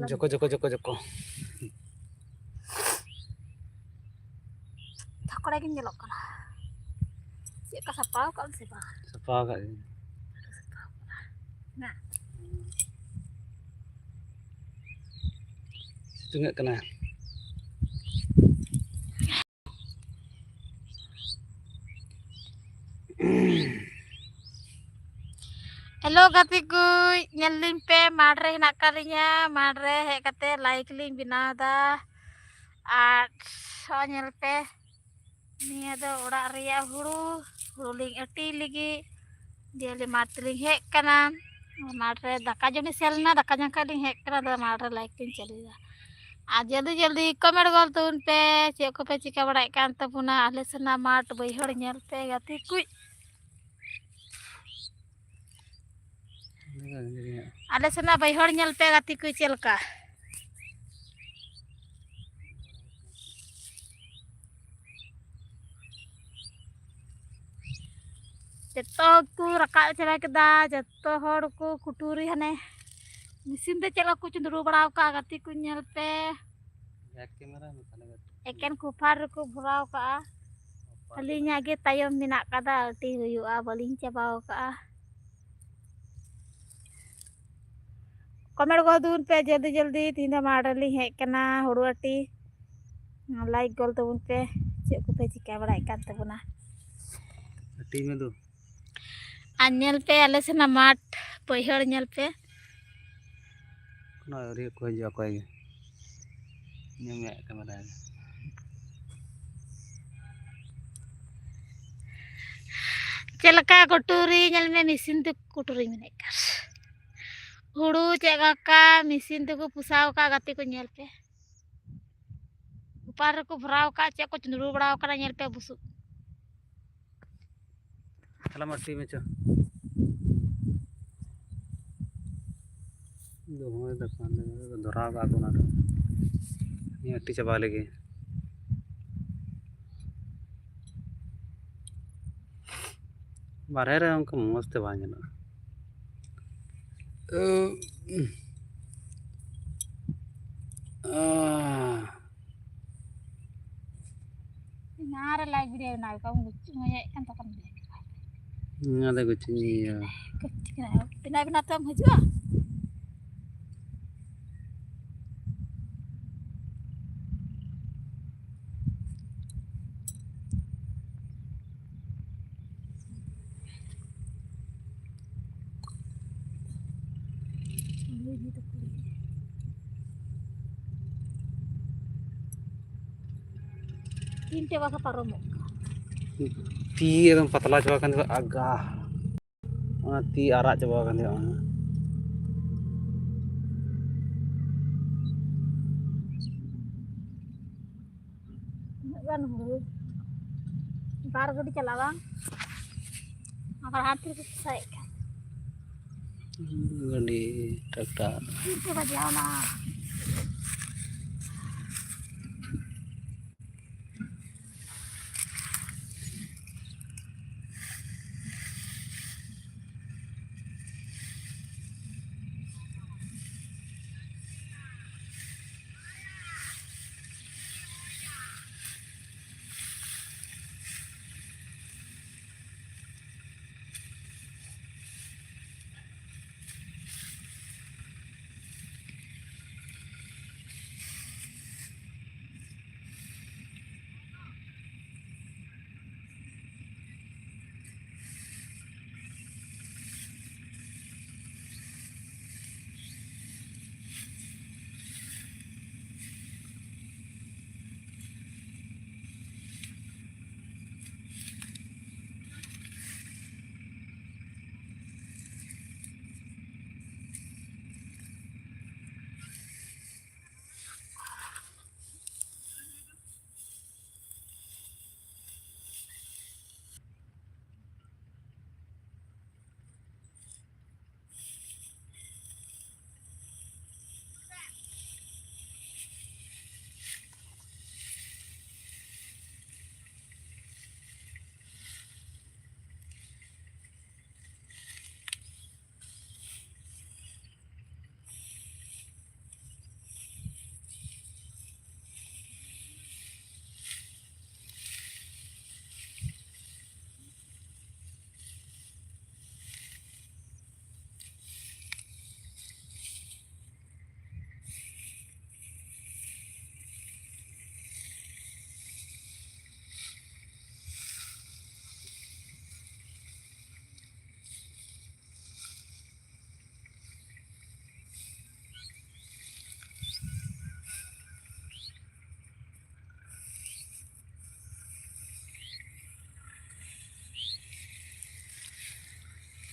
Joko Joko Joko Joko. Takut lagi nyelok kan. Siapa sapau kan siapa? Sapau kak. Nah. Itu nggak kena. Hello gatiku, nyelin pe madre nak kalinya madre hek kate like link binada at so nyel pe ni ada urak ria huru ling eti lagi dia lima teling hek kanan madre daka joni selna daka jangka ling hek kana da madre like link chalida आज जल्दी जल्दी comment कर तो उन पे check को पे चिका बड़ाई कान तबुना आले सना माट बैहड़ नेल पे गति कुछ आले सना बैहड़ नेल पे गति कुछ चलका जतो को रका चला केदा जतो हड़ को कुटुरी हने मशीन ते चला कुछ दुरु बड़ाव का गति कुछ नेल पे एकेन कुफार को भराव का अलिnya ge tayom minak kada alti huyua baling cabaw ka comment कर दून पे जल्दी जल्दी तीन माडली है कना हुड़ुआटी लाइक गोल तबुन पे चेक को पे चिका बड़ाई कान तबुना अटी में दो अन्यल पे आले से ना माट पहिहड़ नेल पे ना रे कोई जो कोई ने में कैमरा चलका कुटुरी नेल में मिसिन ते कुटुरी में कर हुड़ू चेगा का मिसिन ते को पुसाव का गति को नेल पे ऊपर को भराव का चेक को चंदरू बड़ाव का नेल पे बुसु चला मट्टी में चो दो होए दुकान में धरा का तो ना ये अट्टी चबा लेगे बारे रे हमको मस्त बांझ ना नारे लाइव वीडियो ना का मुच मोय kan तो kan ada kucingnya बिना बिना तो हम हजुआ तीन टे वाका पारोमो ती एकदम पतला चबा kan agak ती आरा चबा kan dia gan huru bar gadi चलावा agar hampir selesai gadi traktor itu bagian na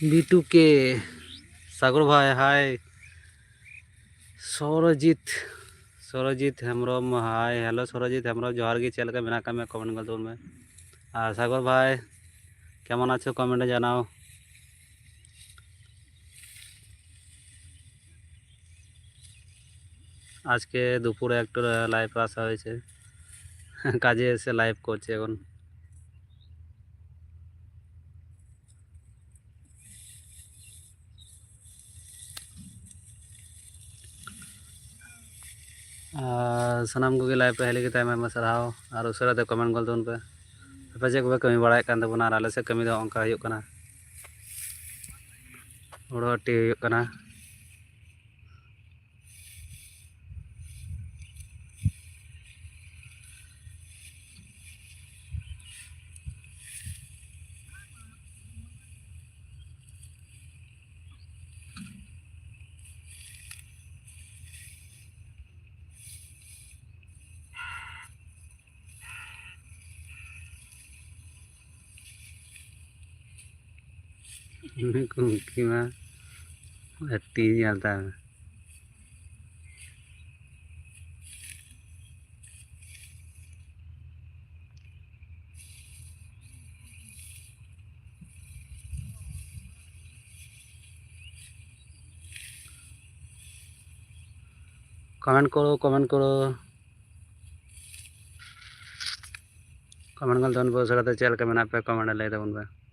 B2K सागर भाई हाय সরজিৎ হেমব্রম হাই হ্যালো সরজিৎ হেমব্রম জোহার গে চল মেনা का मैं कमेंट कर दूँ मैं আর সাগর ভাই কেমন আছো কমেন্টে জানাও আজকে দুপুরে একটু লাইভ আসা হয়েছে কাজে এসে লাইভ করছি এখন ᱥᱟᱱᱟᱢ ᱠᱚᱜᱮ ᱞᱟᱭᱤᱵ ᱨᱮ ᱦᱮᱡ ᱞᱟᱹᱜᱤᱫ ᱟᱭᱢᱟ ᱥᱟᱨᱦᱟᱣ ᱟᱨ ᱩᱥᱟᱹᱨᱟᱛᱮ ᱠᱚᱢᱮᱱᱴ ᱜᱚᱫ ᱛᱟᱵᱚᱱ ᱯᱮ ᱟᱯᱮ ᱪᱮᱫ ᱠᱚᱯᱮ ᱠᱟᱹᱢᱤ ᱵᱟᱲᱟᱭᱮᱫ ᱠᱟᱱ ᱛᱟᱵᱚᱱᱟ ᱟᱨ ᱟᱞᱮ ᱥᱮᱫ ᱠᱟᱹᱢᱤ ᱫᱚ ᱚᱱᱠᱟ ᱦᱩᱭᱩᱜ ᱠᱟᱱᱟ ᱦᱩᱲᱩ ᱟᱹᱴᱤ ᱦᱩᱭᱩᱜ ᱠᱟᱱᱟ उनकी माँ अट्टी चलता है कमेंट करो कमेंट कर तबन पे उस चल के मेना पे कमेंट लगे तबन पे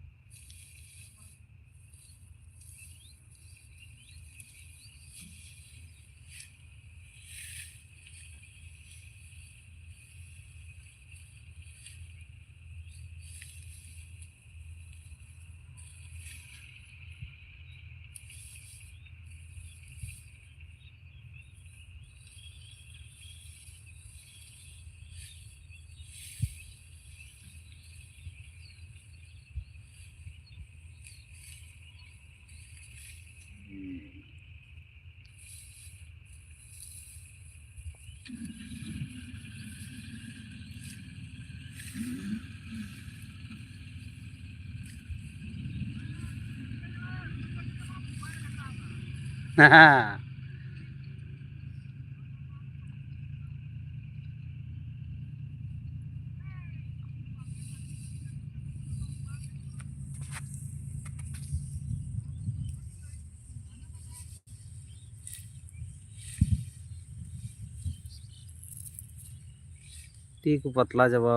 टी को पतला चाबा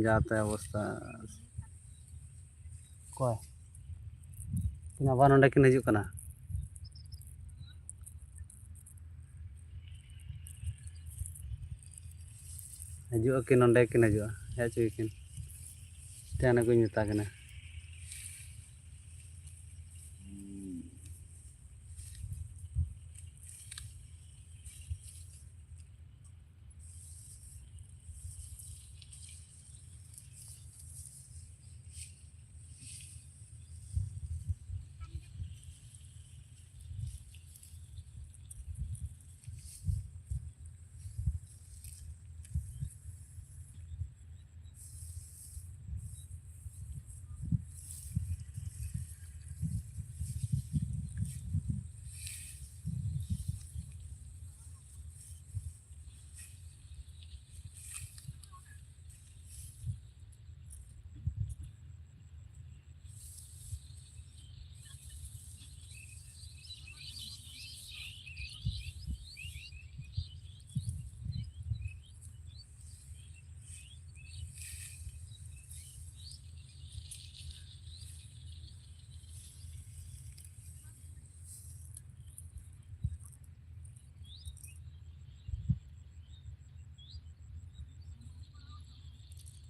जाता है अवस्था कोई आबार नोडे किन हजू कना हजू कि नोडे किन हजू हेज चुकिन तेने को मेता किना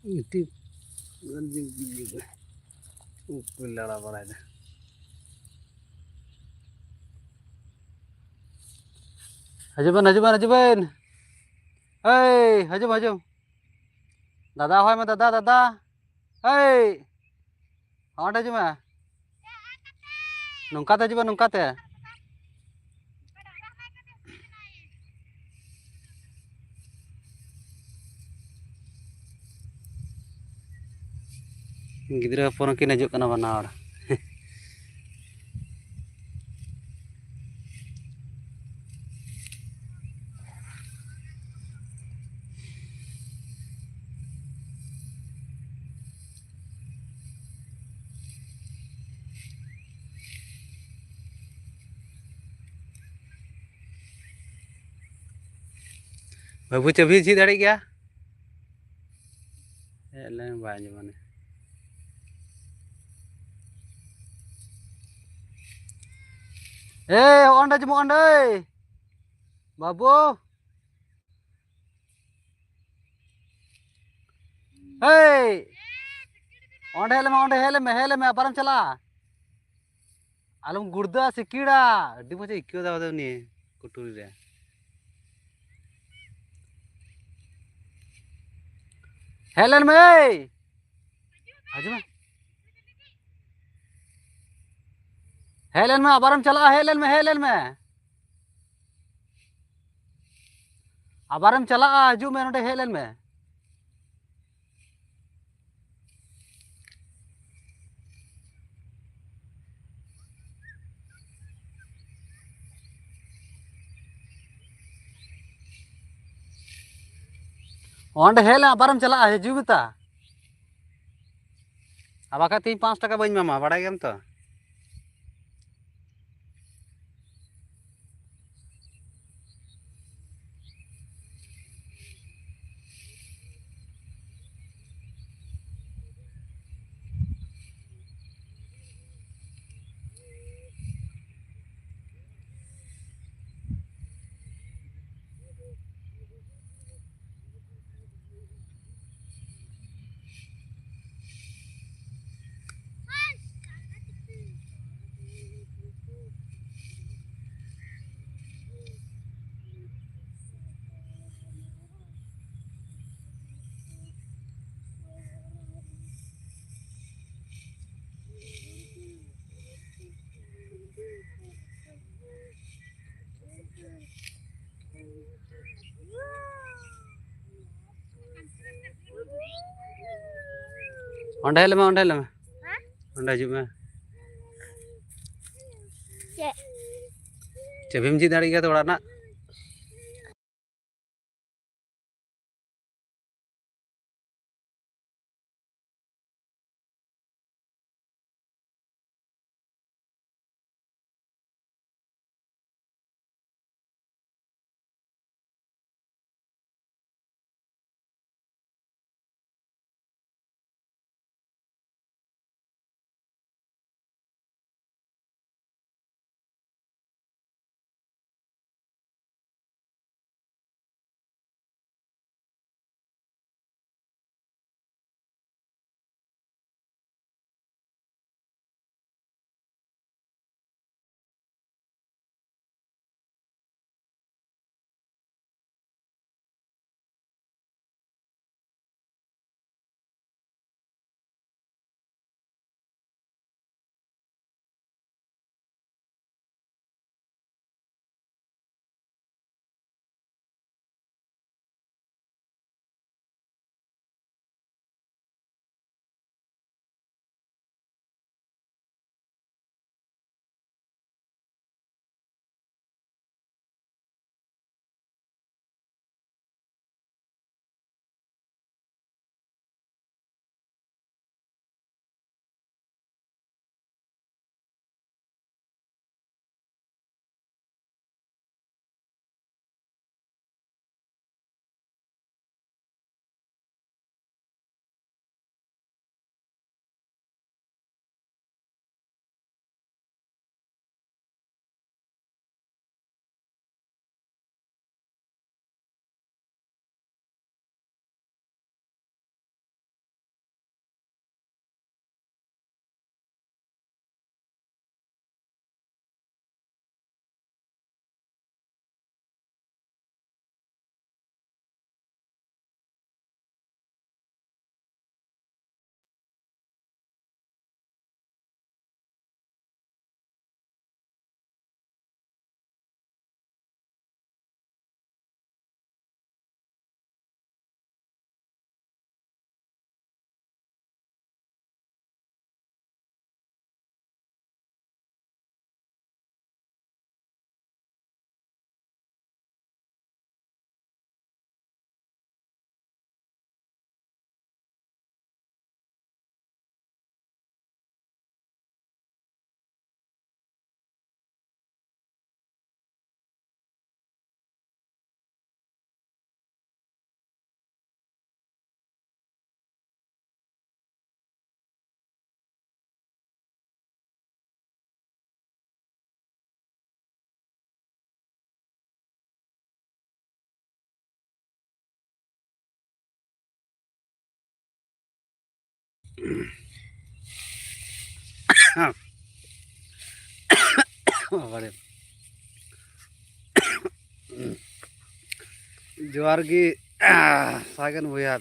इटी लड़ा बड़ा हजूबन हजूबन हजूबन हजूम हजूम दादा है मैं दादा दादा हाँ हजूम नौकाते हजूबा नौकाते गिद्रा हपन किन हजूक बना बाबू चबी झी दाड़ी गया एले बाज माने ए ओंडे जमो ओंडे बाबू हे ओंडे हेले में अपरम चला आलम गुर्दा सिकीड़ा अड्डी मजा इक्यो दाव दे कुटुरी रे हेलन में आजमा हेलन में अपरम चला हेलन में अपरम चला हजू में नोडे हेलन में ओंडे हेले अपरम चला हजू बता अब आका 3-5 टका बन मामा बड़ा गेम तो ओंडे हेले में ओंडे हजू में चबीम जी दाड़ी गया तो ना बाबारे जोहार गी सागन भैया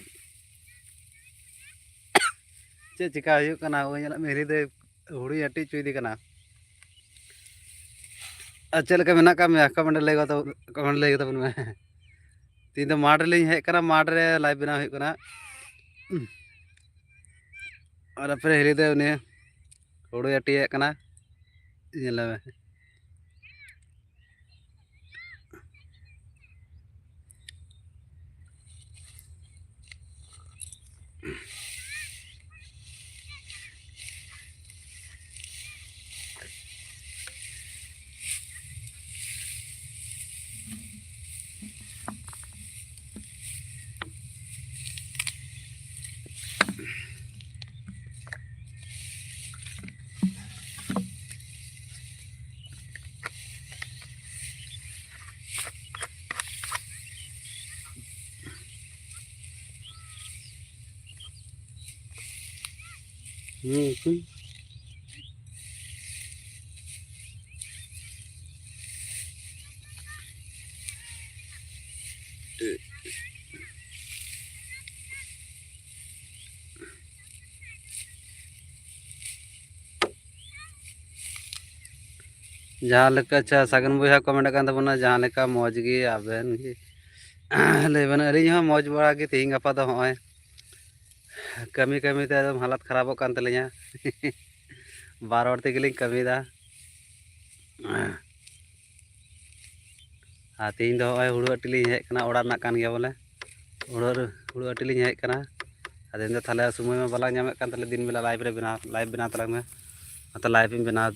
चे चिका हुयुग कना मेरी दे हुड़ी अटी चुईदी कना चे लेका मेना का मे कमेंट लई तबन में तीन तो माठ लिंग हेज कना माठ रे लाइव बना हुयुग कना और अपने हिली दे उनी हुड़ी अटी हेज कना नेले में जहाँ लेका अच्छा सागन भैया कमेंट कान तबना जहाँ लेका मौज गी आबेन गी लेबन अली हो मौज बड़ा गी तेहिं गपा दो होय कमी कमी ते एकदम हालत खराब कान तलिया 12 हड़ तेगे कमी दा तेहिं दो होय हुड़ू अटी लिंग हेज कना ओड़ा रना कान गया बोले हुड़ू अटी लिंग हेज कना अदेन दो थाले समय में बाला नामे कान तले दिन बेला लाइव बना तला में तो लाइव इन बना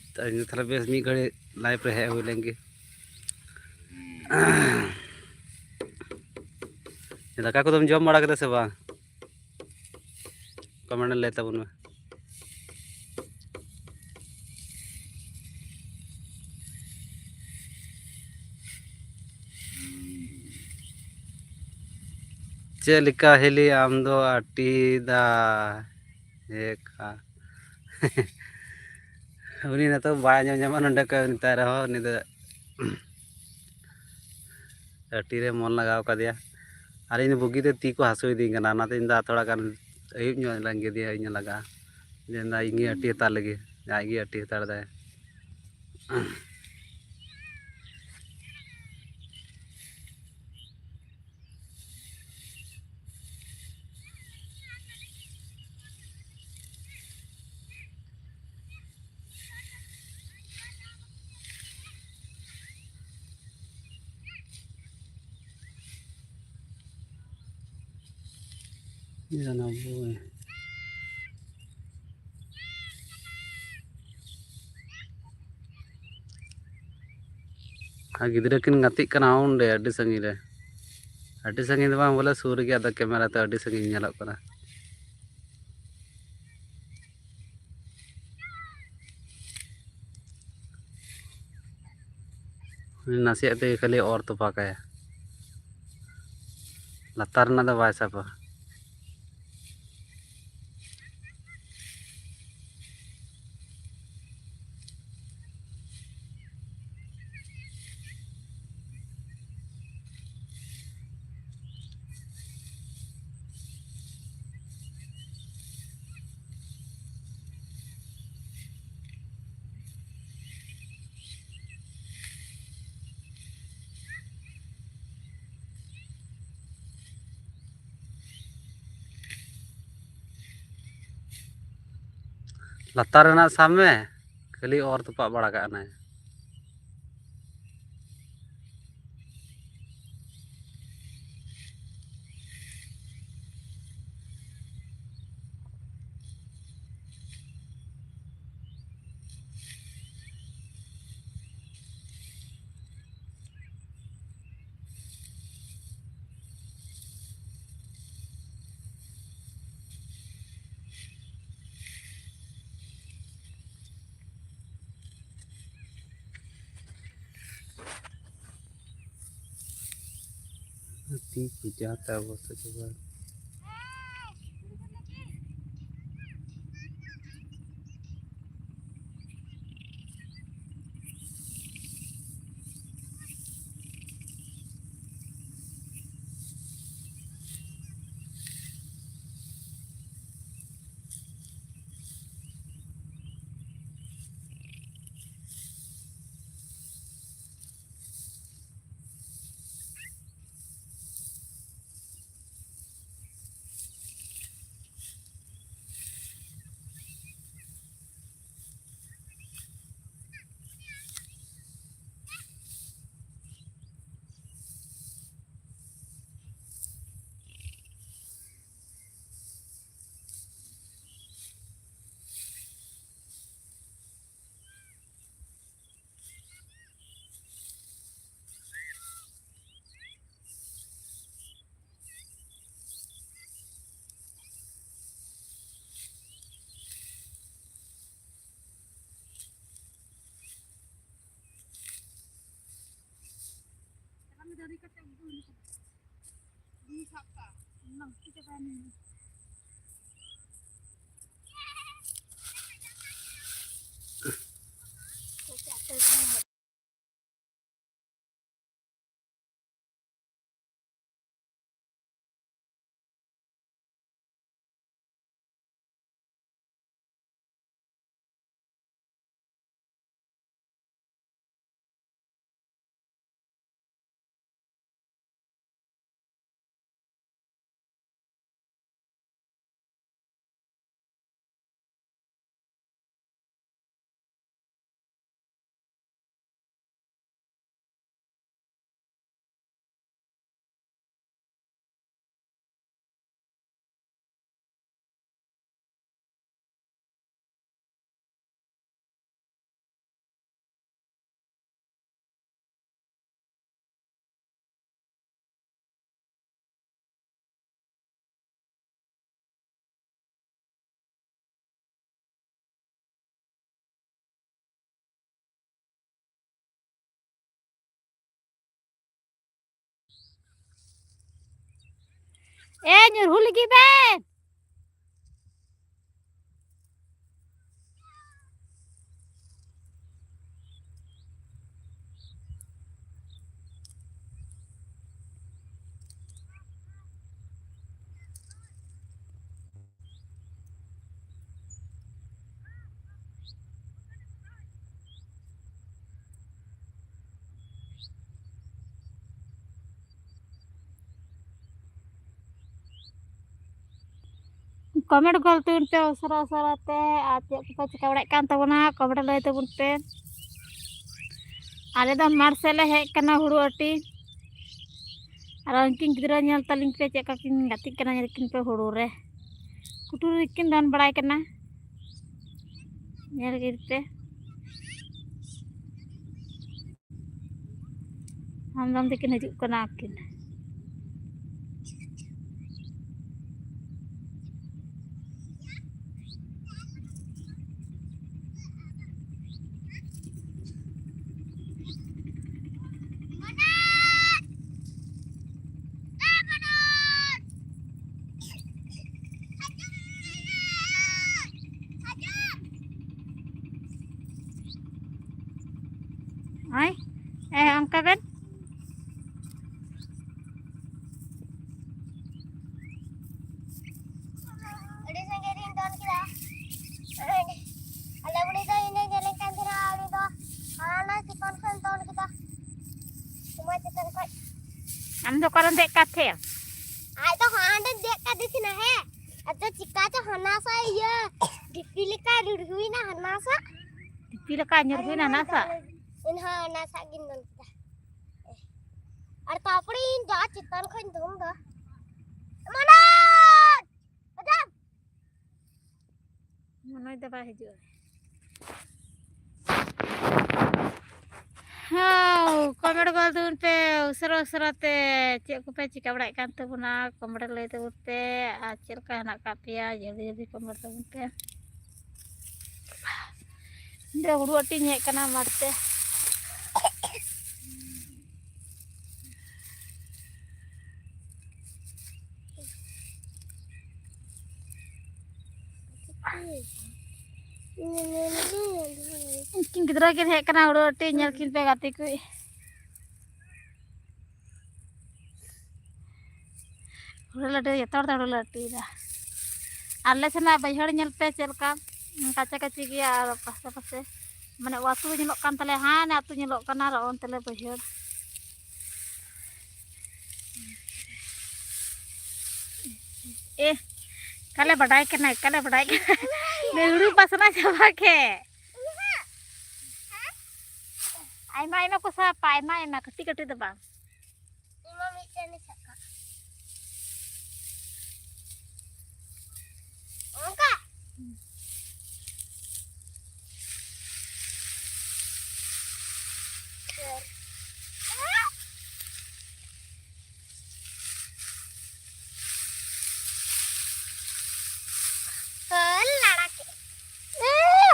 थाले बेस मी घड़ी लाइव रे हेज हुई लेंगे दाका को तुम जम बड़ा कदे से बा कमेंट ले तबन में चेलिका हेली आम दो आटी दा एका उनी न तो बाय जमा नंडे का निता रहो नि दे आटी रे मन लगाव का दिया अरे इन बुगी ते ती को हसुई दी कना ना इन दा थोड़ा गान अयुब ᱧᱚᱜ लंगे दिया इन लगा जेंदा इंगी आटी ता लगे जागी आटी तार दे जाना बोय गिद्रे किन गति कना उंडे अड्डी संगी रे अड्डी संगी दो बांग बोले सूर गया द कैमरा तो अड्डी संगी नेलक कना नासिया ते खाली और तो पाका है लतार ना दो बाय सापा लतार ना सामे खाली और तो पा बड़ा का ना ती की जाता वो तो nyuruh lagi Ben. Comment gol tuh pe usara-usara teh ati kita cika kan tabuna comment lay tabun pe ale da marsele hek kana huru ati ar unkin gidra nyal taling pe cek kakin gatik kana nyarikin pe huru re kutur ikin dan barai kana nyar pe hamdam tikin hijuk kana akin ay angka Ben am do karan dek kathe ai to hande dek ka disina he ato chika to hanasa iya dipilika ruruina hanasa pila ka nyurhuina nasa in hanasa ginnon kita ar tapri in ja chitan khan dum da mana adam manoy da ba hijuk Hau, comment gol tuh pe usara-usara teh cek ku pe cika barai kan tuh puna comment lay tuh pe acil ka anak kapia jadi comment tuh pe dia huru ati nyek kana mate kin gidra kin hek kana huru ati nyal kin pe gati ku huru lade yator huru lati dah alle sana bayhar nyal pe celka kaca kaci gya pas mana waktu nyelok kan tele han atu nyelok kana ron tele bayhar kale badai kena neuru pasana coba ke aima ko sapa aima keti tuh bang ima mitene saka angka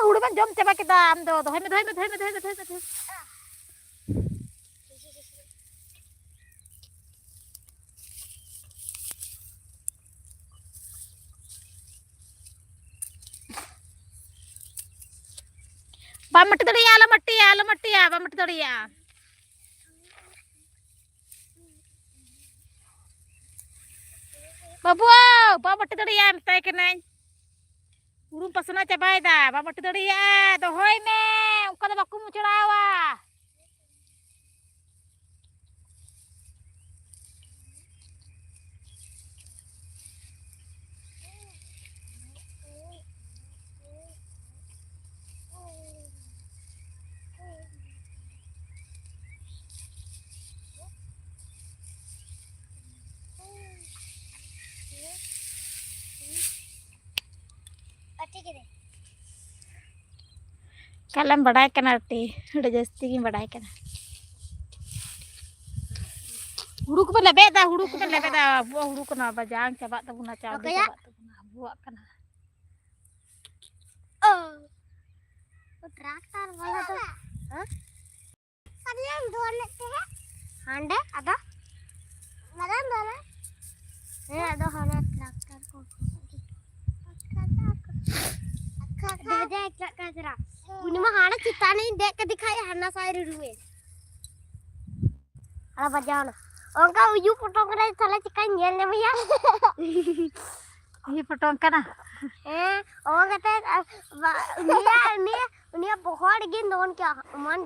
huru ban jom coba kita am do dohai me Pamati tadi ya, lamati ya, pamati tadi ya. Babu, pamati tadi ya, minta kenai. Urung pasana cabai dah, pamati tadi ya, dohoi me, uka dah baku mucurawa. Kalian badai kan arti, udah jasti badai kan. Huruk pun lebih dah, buah huruk kena bajang, coba tu guna coba, coba tu guna buah kena. Oh, traktor bola tu. Hah? Kalian dua nak teh? Anda ada? Mana mana? Ada hana traktor ko. Dia traktor kera. Ini mah hana cita nih dek kedikai hana saya ruwe. Ada bajang. Angka uju potong kena salah cikan nyel nya ya. Ini potong kena. Orang kata ini बहुत गिन दोन क्या मन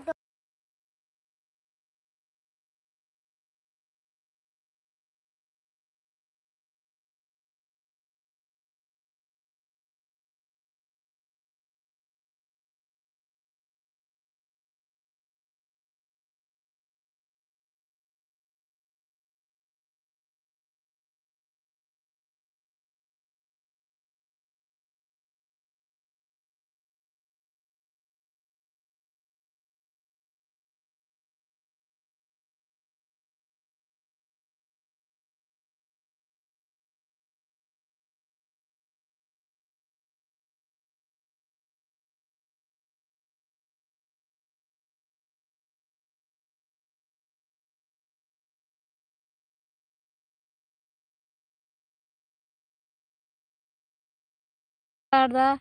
Ada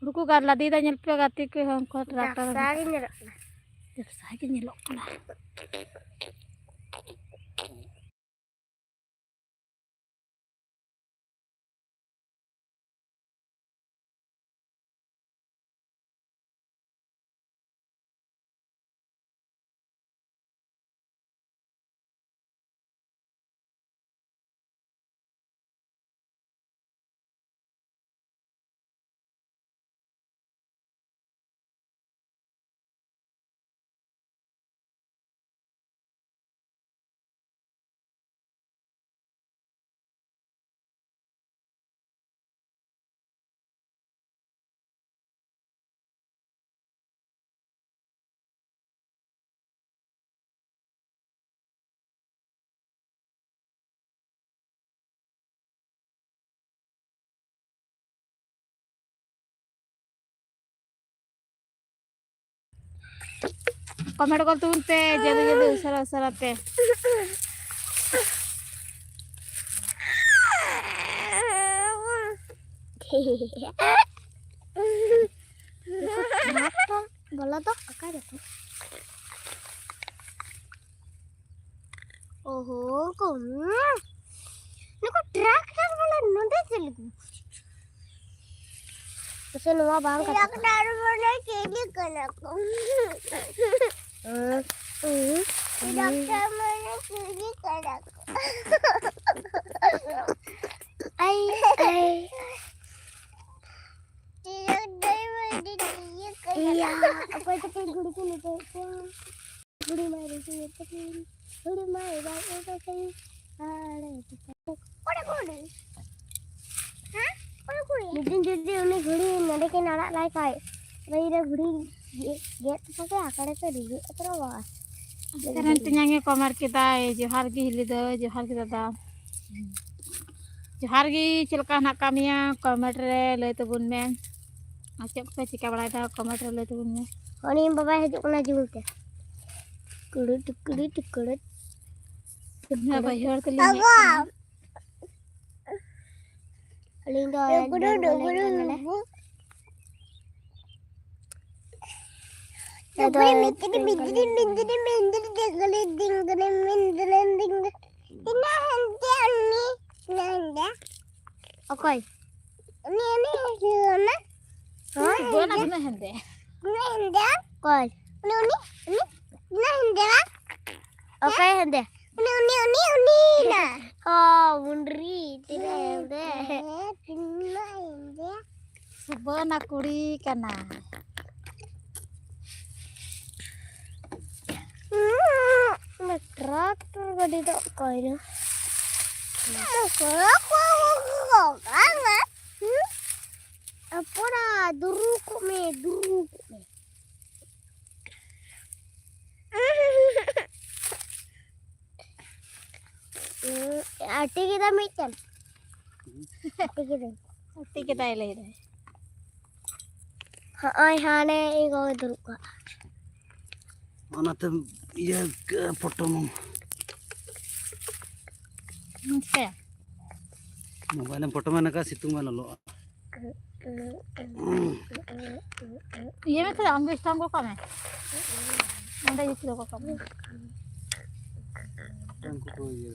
ruku kan ladi dah nyelpe gati ke hongkot traktor. सारी ने रखना Saya nyelok kena. Komen kau tuh teh, jadi usara teh. बोला तो क्या देखो ओहो कौन नको ट्रैक्टर वाला नोटे चल गया उसे नवा बांग का ट्रैक्टर वाला केली कना को ट्रैक्टर वाला केली कना को आई आई iya apa itu kan guru sini tuh guru mari sini tuh guru mari bawa itu sih ada itu kode kode hah kode kode jadi unik guru nanti kan anak lagi kayak bayi guru get pakai akar itu di terus Sekarang tanyanya kamar kita johar gi hilido johar kita dah johar gi cilka nak kami ya kamar re le tebun men acap pe cika balai dah kamar re le tebun men ini bapak hidup kena julke kulit ya bayar kali Lindo Oke. Ini Gue nak guna hende. Koi. Oke, hende. Nah. Oh, bundri. Tidak hende. Sebenarnya kuri kana. Traktor gede tak koi na. Apa dah? Duruku me. Ati kita macam. Ati kita. Nanti kita ilai deh. Hai hane iko duruka. Onate iya foto mo. Oke. Mobile foto mana ka situng mana lo. Iya betul ambil tanggo kami. Nanti itu kok kami. Tangko ko iya.